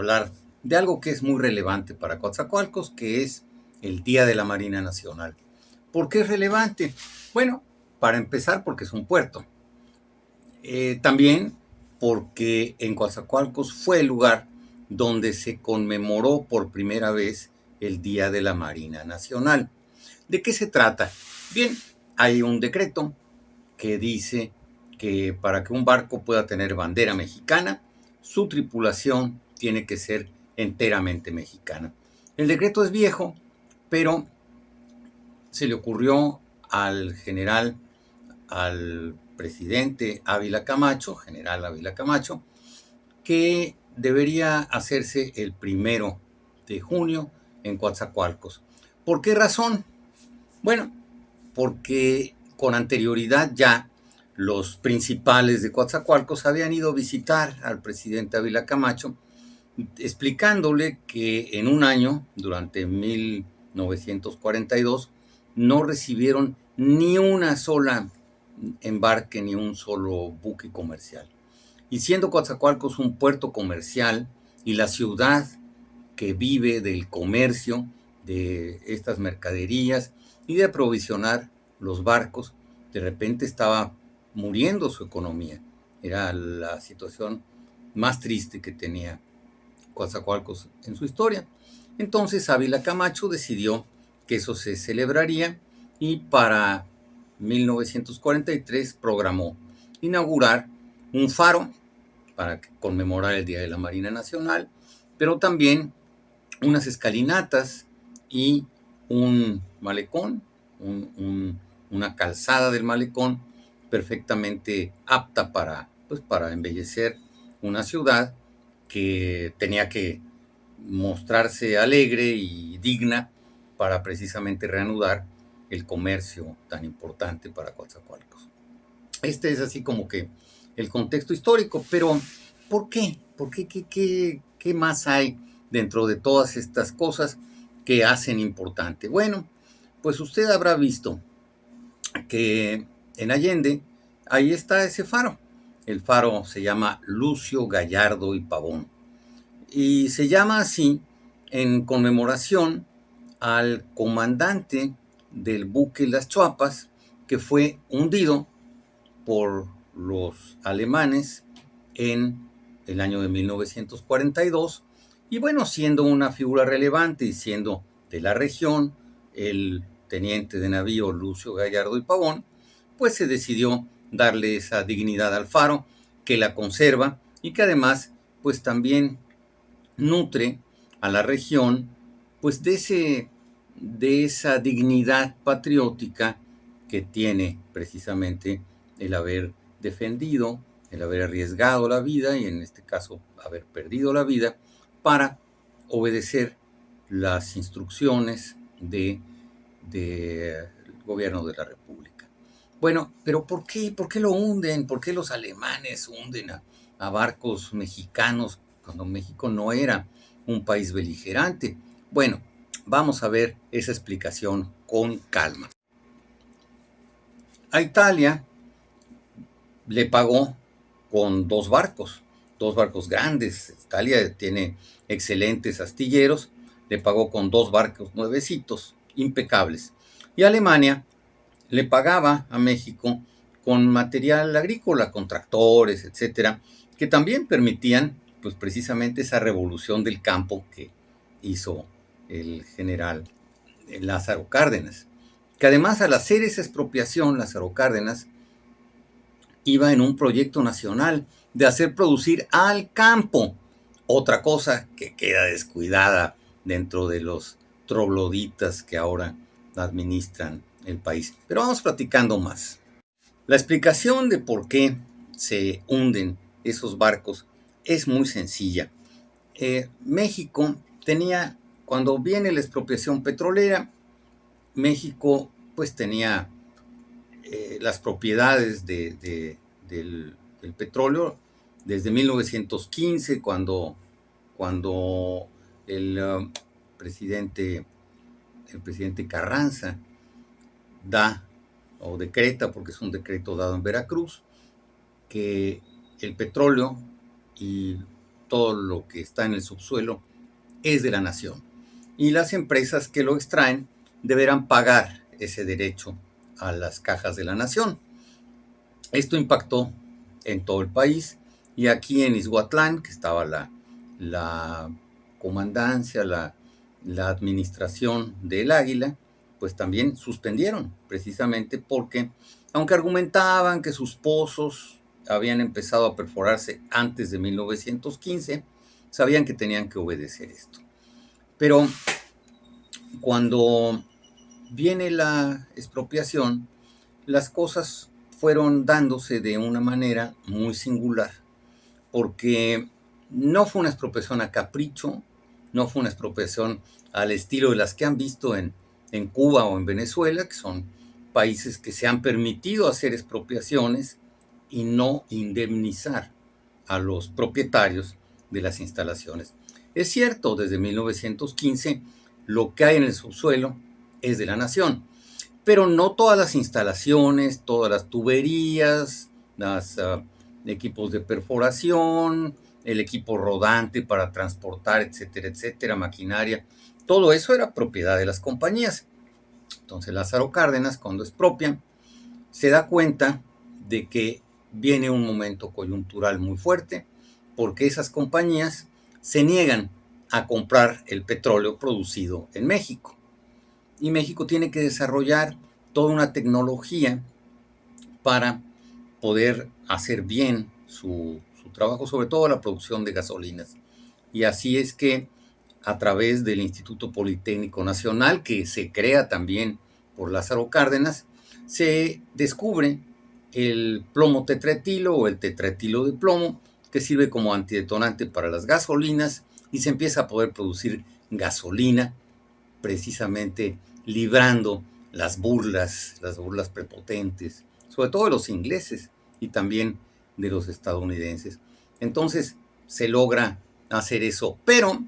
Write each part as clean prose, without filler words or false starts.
hablar de algo que es muy relevante para Coatzacoalcos, que es el Día de la Marina Nacional. ¿Por qué es relevante? Bueno, para empezar, porque es un puerto. También porque en Coatzacoalcos fue el lugar donde se conmemoró por primera vez el Día de la Marina Nacional. ¿De qué se trata? Bien, hay un decreto que dice que para que un barco pueda tener bandera mexicana, su tripulación tiene que ser enteramente mexicana. El decreto es viejo, pero se le ocurrió al general, al presidente Ávila Camacho, general Ávila Camacho, que debería hacerse el 1 de junio en Coatzacoalcos. ¿Por qué razón? Bueno, porque con anterioridad ya los principales de Coatzacoalcos habían ido a visitar al presidente Ávila Camacho, explicándole que en un año, durante 1942, no recibieron ni una sola embarque, ni un solo buque comercial. Y siendo Coatzacoalcos un puerto comercial y la ciudad que vive del comercio de estas mercaderías y de aprovisionar los barcos, de repente estaba muriendo su economía. Era la situación más triste que tenía Coatzacoalcos en su historia. Entonces Ávila Camacho decidió que eso se celebraría y para 1943 programó inaugurar un faro para conmemorar el Día de la Marina Nacional, pero también unas escalinatas y un malecón, una calzada del malecón perfectamente apta para embellecer una ciudad que tenía que mostrarse alegre y digna para precisamente reanudar el comercio tan importante para Coatzacoalcos. Este es así como que el contexto histórico, pero ¿por qué? ¿Por qué? ¿Qué más hay dentro de todas estas cosas que hacen importante? Bueno, pues usted habrá visto que en Allende ahí está ese faro. El faro se llama Lucio Gallardo y Pavón. Y se llama así en conmemoración al comandante del buque Las Chuapas, que fue hundido por los alemanes en el año de 1942. Y bueno, siendo una figura relevante y siendo de la región, el teniente de navío Lucio Gallardo y Pavón, pues se decidió darle esa dignidad al faro, que la conserva y que además pues también nutre a la región pues de esa dignidad patriótica que tiene precisamente el haber defendido, el haber arriesgado la vida y en este caso haber perdido la vida para obedecer las instrucciones del gobierno de la República. Bueno, pero ¿por qué? ¿Por qué lo hunden? ¿Por qué los alemanes hunden a barcos mexicanos cuando México no era un país beligerante? Bueno, vamos a ver esa explicación con calma. A Italia le pagó con dos barcos grandes. Italia tiene excelentes astilleros, le pagó con dos barcos nuevecitos, impecables. Y Alemania le pagaba a México con material agrícola, con tractores, etcétera, que también permitían, pues precisamente esa revolución del campo que hizo el general Lázaro Cárdenas. Que además al hacer esa expropiación, Lázaro Cárdenas iba en un proyecto nacional de hacer producir al campo, otra cosa que queda descuidada dentro de los trogloditas que ahora administran el país. Pero vamos platicando más. La explicación de por qué se hunden esos barcos es muy sencilla. México tenía, cuando viene la expropiación petrolera, México pues tenía las propiedades del petróleo desde 1915, cuando el, presidente, el presidente Carranza da o decreta, porque es un decreto dado en Veracruz, que el petróleo y todo lo que está en el subsuelo es de la nación. Y las empresas que lo extraen deberán pagar ese derecho a las cajas de la nación. Esto impactó en todo el país y aquí en Izhuatlán, que estaba la comandancia, la administración del Águila, pues también suspendieron, precisamente porque, aunque argumentaban que sus pozos habían empezado a perforarse antes de 1915, sabían que tenían que obedecer esto. Pero cuando viene la expropiación, las cosas fueron dándose de una manera muy singular, porque no fue una expropiación a capricho, no fue una expropiación al estilo de las que han visto en Cuba o en Venezuela, que son países que se han permitido hacer expropiaciones y no indemnizar a los propietarios de las instalaciones. Es cierto, desde 1915 lo que hay en el subsuelo es de la nación, pero no todas las instalaciones, todas las tuberías, los equipos de perforación, el equipo rodante para transportar, etcétera, etcétera, maquinaria, todo eso era propiedad de las compañías. Entonces Lázaro Cárdenas, cuando expropian, se da cuenta de que viene un momento coyuntural muy fuerte, porque esas compañías se niegan a comprar el petróleo producido en México. Y México tiene que desarrollar toda una tecnología para poder hacer bien su trabajo, sobre todo la producción de gasolinas. Y así es que a través del Instituto Politécnico Nacional, que se crea también por Lázaro Cárdenas, se descubre el plomo tetraetilo o el tetraetilo de plomo, que sirve como antidetonante para las gasolinas, y se empieza a poder producir gasolina, precisamente librando las burlas prepotentes, sobre todo de los ingleses y también de los estadounidenses. Entonces se logra hacer eso, pero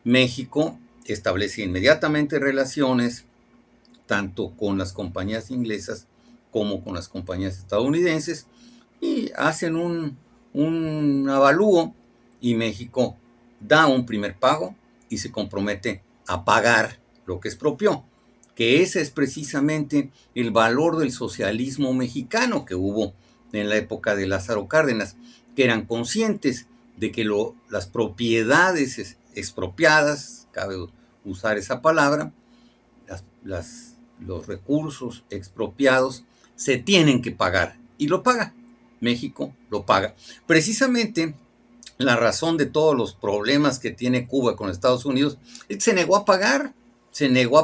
México establece inmediatamente relaciones tanto con las compañías inglesas como con las compañías estadounidenses y hacen un avalúo y México da un primer pago y se compromete a pagar lo que expropió, que ese es precisamente el valor del socialismo mexicano que hubo en la época de Lázaro Cárdenas, que eran conscientes de que las propiedades expropiadas, cabe usar esa palabra, los recursos expropiados se tienen que pagar y lo paga. México lo paga. Precisamente la razón de todos los problemas que tiene Cuba con Estados Unidos es que se negó a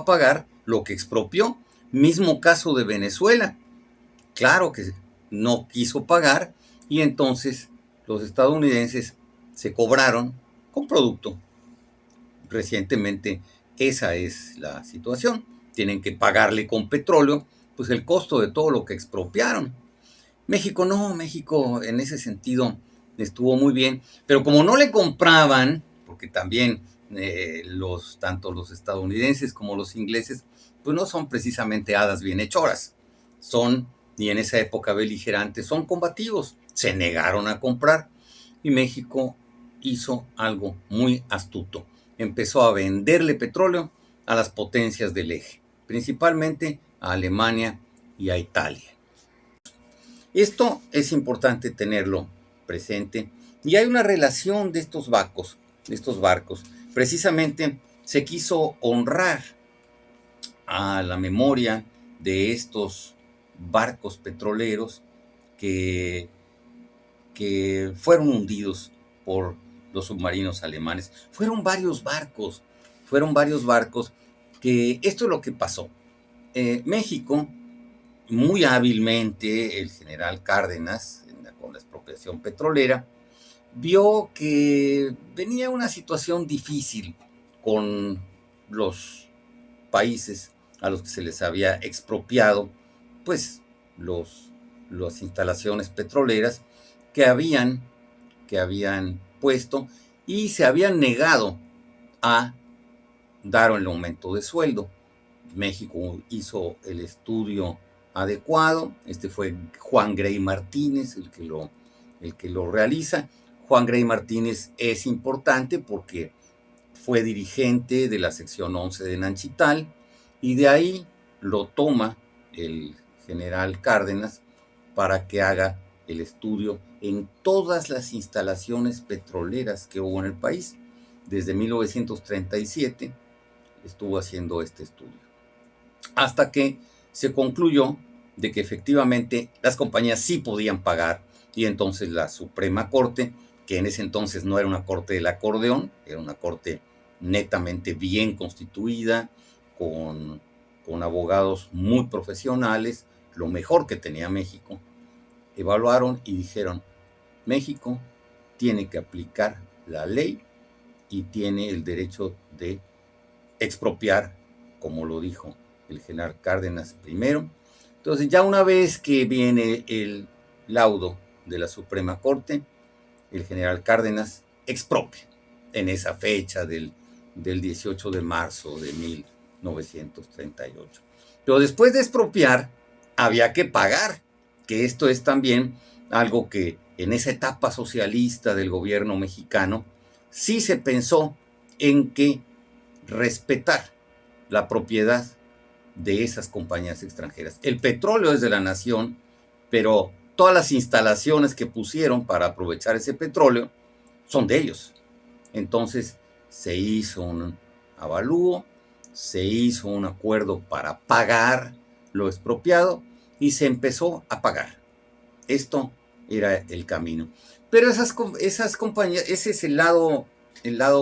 pagar lo que expropió. Mismo caso de Venezuela, claro que no quiso pagar y entonces los estadounidenses se cobraron con producto. Recientemente esa es la situación. Tienen que pagarle con petróleo, pues el costo de todo lo que expropiaron. México no, México en ese sentido estuvo muy bien, pero como no le compraban, porque también tanto los estadounidenses como los ingleses, pues no son precisamente hadas bienhechoras, y en esa época beligerante, son combativos, se negaron a comprar y México hizo algo muy astuto. Empezó a venderle petróleo a las potencias del eje, principalmente a Alemania y a Italia. Esto es importante tenerlo presente y hay una relación de estos barcos. Precisamente se quiso honrar a la memoria de estos barcos petroleros que, que fueron hundidos por los submarinos alemanes. Fueron varios barcos que esto es lo que pasó. México, muy hábilmente, el general Cárdenas, con la expropiación petrolera, vio que venía una situación difícil con los países a los que se les había expropiado, pues, las instalaciones petroleras que habían puesto y se habían negado a dar el aumento de sueldo. México hizo el estudio adecuado. Este fue Juan Grey Martínez el que lo realiza. Juan Grey Martínez es importante porque fue dirigente de la sección 11 de Nanchital y de ahí lo toma el general Cárdenas para que haga el estudio en todas las instalaciones petroleras que hubo en el país. Desde 1937 estuvo haciendo este estudio, hasta que se concluyó de que efectivamente las compañías sí podían pagar, y entonces la Suprema Corte, que en ese entonces no era una corte del acordeón, era una corte netamente bien constituida, con abogados muy profesionales, lo mejor que tenía México, evaluaron y dijeron: México tiene que aplicar la ley y tiene el derecho de expropiar, como lo dijo el general Cárdenas primero. Entonces, ya una vez que viene el laudo de la Suprema Corte, el general Cárdenas expropia en esa fecha del 18 de marzo de 1938. Pero después de expropiar, había que pagar, que esto es también algo que en esa etapa socialista del gobierno mexicano sí se pensó en que respetar la propiedad de esas compañías extranjeras. El petróleo es de la nación, pero todas las instalaciones que pusieron para aprovechar ese petróleo son de ellos. Entonces se hizo un avalúo, se hizo un acuerdo para pagar lo expropiado y se empezó a pagar. Esto era el camino. Pero esas compañías, ese es el lado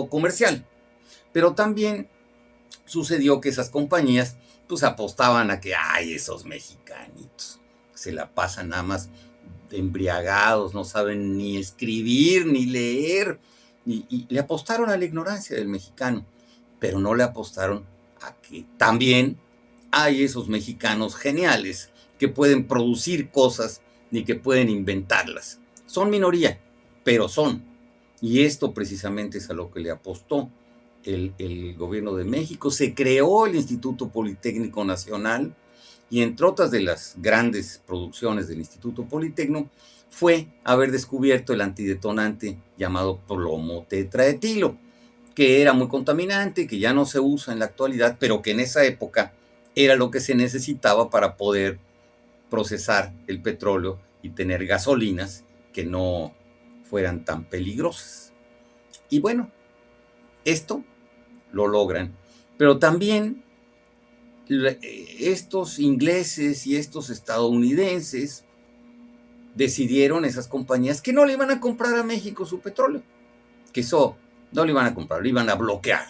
comercial. Pero también sucedió que esas compañías pues apostaban a que ay, esos mexicanitos se la pasan nada más embriagados, no saben ni escribir ni leer, y le apostaron a la ignorancia del mexicano, pero no le apostaron a que también hay esos mexicanos geniales que pueden producir cosas y que pueden inventarlas. Son minoría, pero son. Y esto precisamente es a lo que le apostó el gobierno de México. Se creó el Instituto Politécnico Nacional, y entre otras de las grandes producciones del Instituto Politécnico fue haber descubierto el antidetonante llamado plomo tetraetilo, que era muy contaminante, que ya no se usa en la actualidad, pero que en esa época era lo que se necesitaba para poder procesar el petróleo y tener gasolinas que no fueran tan peligrosas. Y bueno, esto lo logran, pero también estos ingleses y estos estadounidenses decidieron, esas compañías, que no le iban a comprar a México su petróleo, que eso no le iban a comprar, lo iban a bloquear.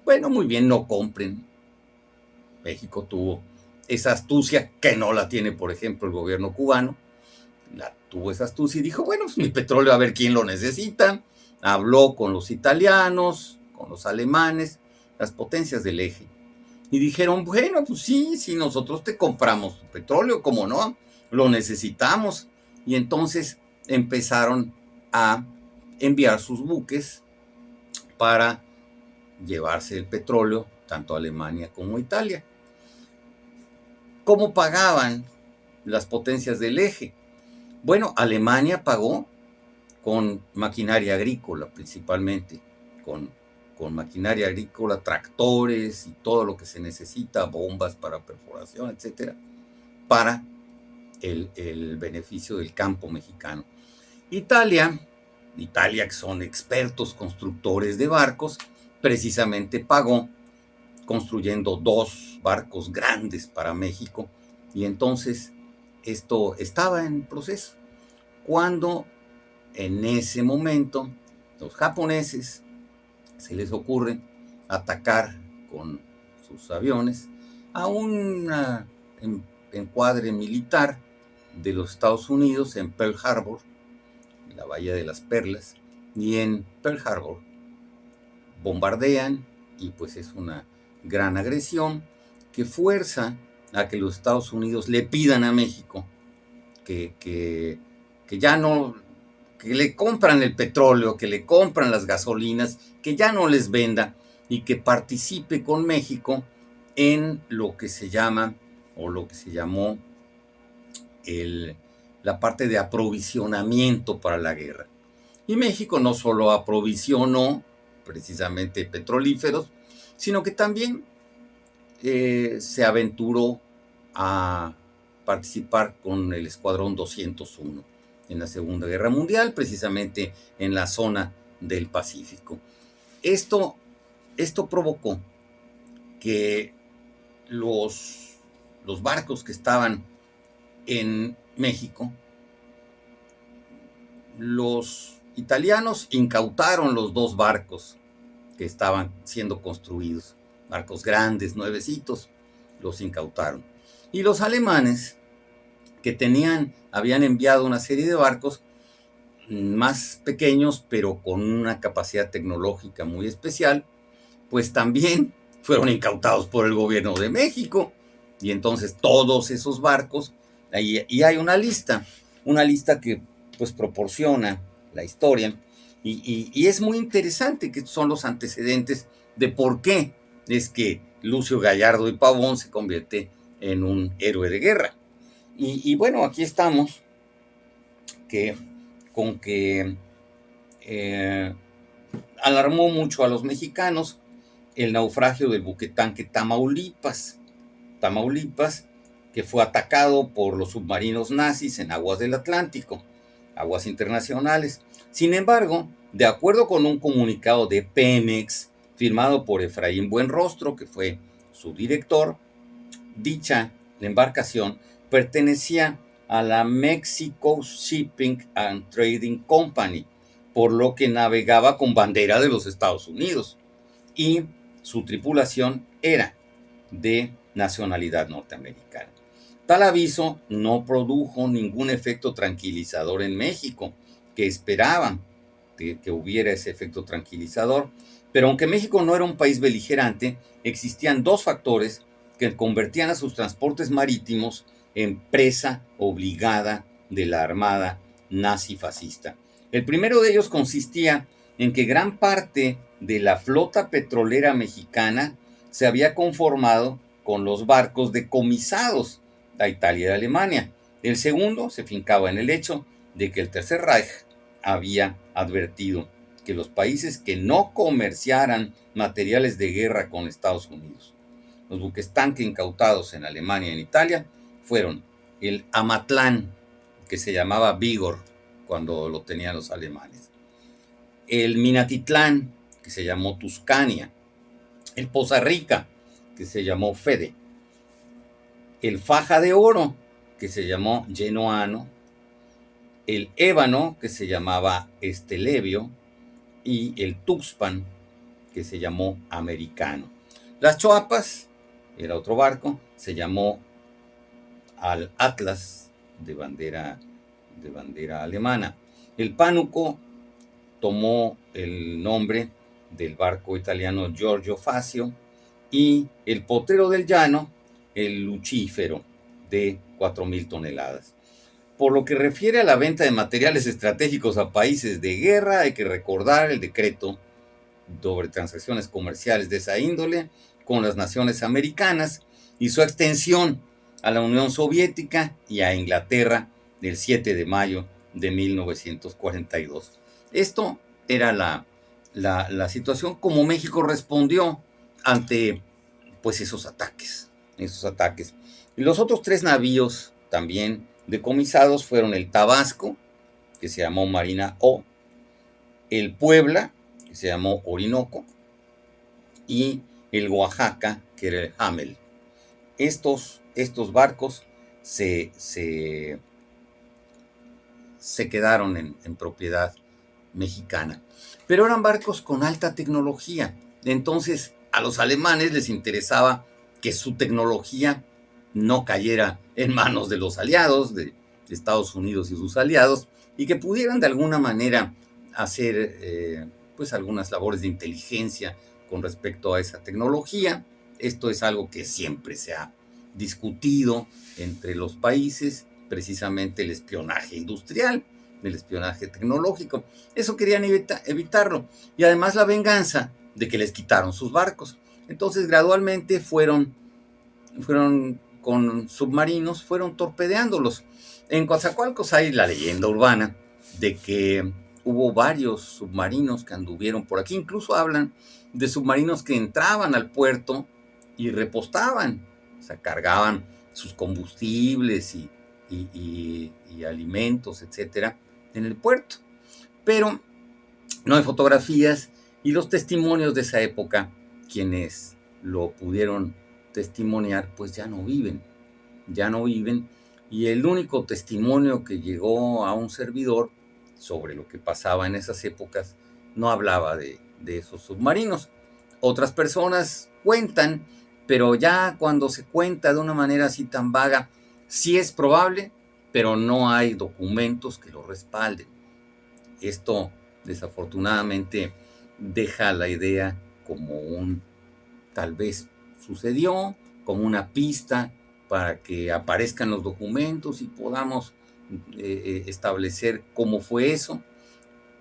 Bueno, muy bien, no compren. México tuvo esa astucia que no la tiene, por ejemplo, el gobierno cubano. Tuvo esa astucia y dijo, bueno, pues mi petróleo, a ver quién lo necesita. Habló con los italianos, con los alemanes, las potencias del eje. Y dijeron, bueno, pues sí, nosotros te compramos tu petróleo, ¿cómo no? Lo necesitamos. Y entonces empezaron a enviar sus buques para llevarse el petróleo, tanto a Alemania como a Italia. ¿Cómo pagaban las potencias del eje? Bueno, Alemania pagó con maquinaria agrícola principalmente, con maquinaria agrícola, tractores y todo lo que se necesita, bombas para perforación, etcétera, para el beneficio del campo mexicano. Italia, que son expertos constructores de barcos, precisamente pagó construyendo 2 barcos grandes para México, y entonces esto estaba en proceso. Cuando en ese momento los japoneses se les ocurre atacar con sus aviones a un encuadre militar de los Estados Unidos en Pearl Harbor, en la Bahía de las Perlas, y en Pearl Harbor bombardean, y pues es una gran agresión que fuerza a que los Estados Unidos le pidan a México que ya no, que le compran el petróleo, que le compran las gasolinas, que ya no les venda y que participe con México en lo que se llama, o lo que se llamó, la parte de aprovisionamiento para la guerra. Y México no solo aprovisionó precisamente petrolíferos, sino que también se aventuró a participar con el Escuadrón 201 en la Segunda Guerra Mundial, precisamente en la zona del Pacífico. Esto provocó que los barcos que estaban en México, los italianos incautaron los 2 barcos que estaban siendo construidos, barcos grandes, nuevecitos, los incautaron. Y los alemanes, que habían enviado una serie de barcos más pequeños, pero con una capacidad tecnológica muy especial, pues también fueron incautados por el gobierno de México. Y entonces todos esos barcos, y hay una lista que pues proporciona la historia, y es muy interesante, que son los antecedentes de por qué es que Lucio Gallardo y Pavón se convierte en un héroe de guerra. Y bueno, aquí estamos con que alarmó mucho a los mexicanos el naufragio del buquetanque Tamaulipas, que fue atacado por los submarinos nazis en aguas del Atlántico, aguas internacionales. Sin embargo, de acuerdo con un comunicado de Pemex, firmado por Efraín Buenrostro, que fue su director, dicha embarcación pertenecía a la Mexico Shipping and Trading Company, por lo que navegaba con bandera de los Estados Unidos, y su tripulación era de nacionalidad norteamericana. Tal aviso no produjo ningún efecto tranquilizador en México, que esperaban que hubiera ese efecto tranquilizador, pero aunque México no era un país beligerante, existían 2 factores que convertían a sus transportes marítimos en presa obligada de la Armada nazi-fascista. El primero de ellos consistía en que gran parte de la flota petrolera mexicana se había conformado con los barcos decomisados a Italia y a Alemania. El segundo se fincaba en el hecho de que el Tercer Reich había advertido que los países que no comerciaran materiales de guerra con Estados Unidos, los buques tanque incautados en Alemania y en Italia, fueron el Amatlán, que se llamaba Vigor cuando lo tenían los alemanes, el Minatitlán, que se llamó Tuscania, el Poza Rica, que se llamó Fede, el Faja de Oro, que se llamó Genoano, el Ébano, que se llamaba Estelevio, y el Tuxpan, que se llamó Americano. Las Choapas, era otro barco, se llamó al Atlas, de bandera alemana. El Pánuco tomó el nombre del barco italiano Giorgio Facio, y el Potrero del Llano, el Lucífero, de 4,000 toneladas. Por lo que refiere a la venta de materiales estratégicos a países de guerra, hay que recordar el decreto sobre transacciones comerciales de esa índole con las naciones americanas y su extensión a la Unión Soviética y a Inglaterra del 7 de mayo de 1942. Esto era la situación como México respondió ante pues esos ataques. Y los otros 3 navíos también decomisados fueron el Tabasco, que se llamó Marina O, el Puebla, que se llamó Orinoco, y el Oaxaca, que era el Hamel. Estos barcos se quedaron en propiedad mexicana, pero eran barcos con alta tecnología. Entonces a los alemanes les interesaba que su tecnología no cayera en manos de los aliados, de Estados Unidos y sus aliados, y que pudieran de alguna manera hacer pues algunas labores de inteligencia con respecto a esa tecnología. Esto es algo que siempre se ha discutido entre los países, precisamente el espionaje industrial, el espionaje tecnológico. Eso querían evitarlo. Y además la venganza de que les quitaron sus barcos. Entonces gradualmente fueron con submarinos, fueron torpedeándolos. En Coatzacoalcos hay la leyenda urbana de que hubo varios submarinos que anduvieron por aquí. Incluso hablan de submarinos que entraban al puerto y repostaban, o sea, cargaban sus combustibles y alimentos, etcétera, en el puerto. Pero no hay fotografías y los testimonios de esa época, quienes lo pudieron testimoniar, pues ya no viven, y el único testimonio que llegó a un servidor sobre lo que pasaba en esas épocas no hablaba de esos submarinos. Otras personas cuentan, pero ya cuando se cuenta de una manera así tan vaga, sí es probable, pero no hay documentos que lo respalden. Esto desafortunadamente deja la idea como un tal vez sucedió, como una pista para que aparezcan los documentos y podamos establecer cómo fue eso,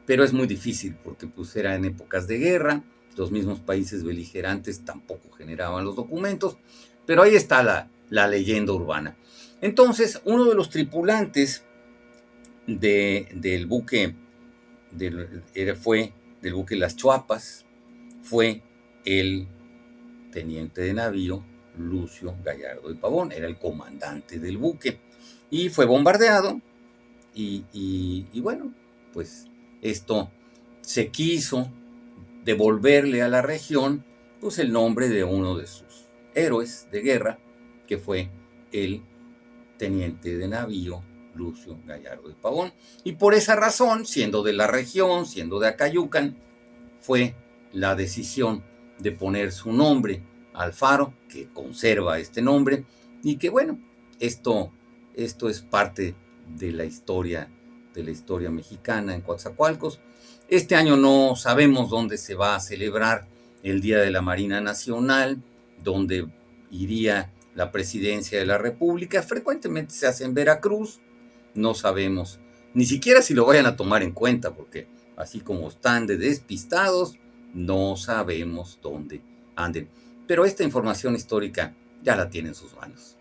pero es muy difícil porque pues era en épocas de guerra, los mismos países beligerantes tampoco generaban los documentos, pero ahí está la leyenda urbana. Entonces, uno de los tripulantes del buque fue del buque Las Chuapas, fue el teniente de navío Lucio Gallardo y Pavón, era el comandante del buque, y fue bombardeado, y bueno, pues esto se quiso devolverle a la región, pues el nombre de uno de sus héroes de guerra, que fue el teniente de navío Lucio Gallardo y Pavón. Y por esa razón, siendo de la región, siendo de Acayucan, fue la decisión de poner su nombre al faro, que conserva este nombre, y que bueno, esto es parte de la historia mexicana en Coatzacoalcos. Este año no sabemos dónde se va a celebrar el Día de la Marina Nacional, dónde iría la presidencia de la República. Frecuentemente se hace en Veracruz, no sabemos ni siquiera si lo vayan a tomar en cuenta, porque así como están de despistados, no sabemos dónde anden. Pero esta información histórica ya la tiene en sus manos.